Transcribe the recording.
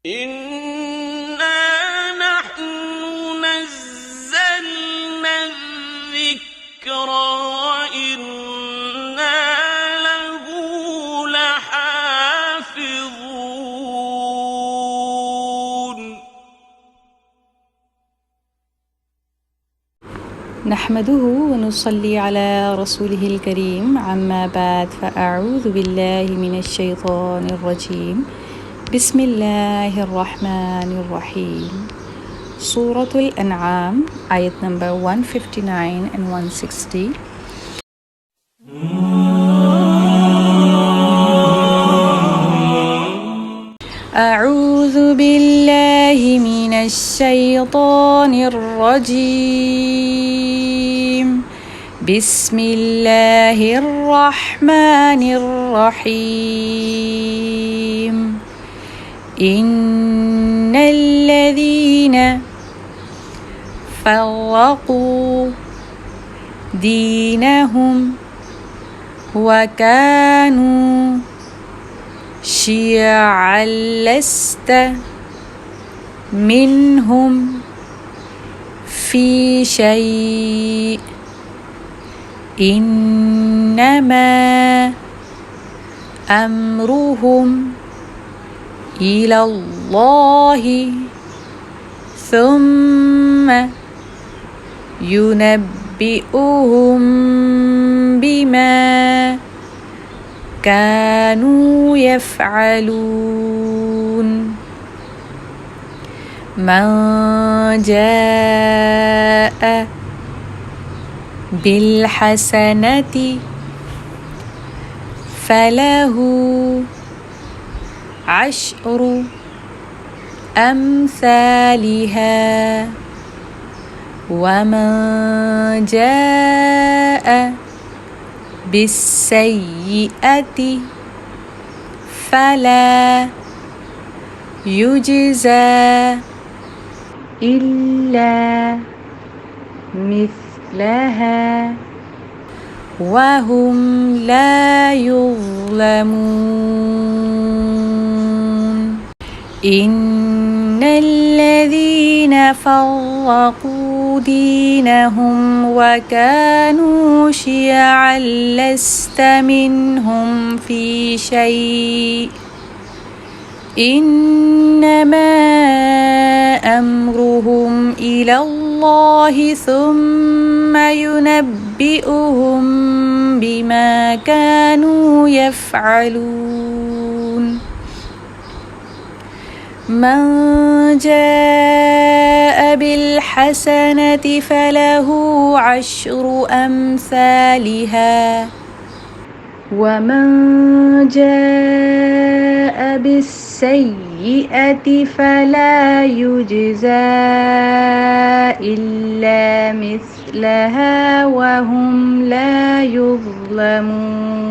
إِنَّا نَحْنُ نَزَّلْنَا الذِّكْرَ وَإِنَّا لَهُ لَحَافِظُونَ نحمده ونصلي على رسوله الكريم عما بعد فأعوذ بالله من الشيطان الرجيم بسم الله الرحمن الرحيم سورة الأنعام ayat number 159 and 160. أعوذ بالله من الشيطان الرجيم بسم الله الرحمن الرحيم إن الذين فرقوا دينهم وكانوا شيعا لست منهم في شيء إنما أمرهم إلى الله ثم ينبئهم بما كانوا يفعلون من جاء بالحسنة فله عشر أمثالها ومن جاء بالسيئة فلا يجزى إلا مثلها وهم لا يظلمون إن الذين فرقوا دينهم وكانوا شيعا لست منهم في شيء إنما أمرهم إلى الله ثم ينبئهم بما كانوا يفعلون من جاء بالحسنة فله عشر أمثالها ومن جاء بالسيئة فلا يجزى إلا مثلها وهم لا يظلمون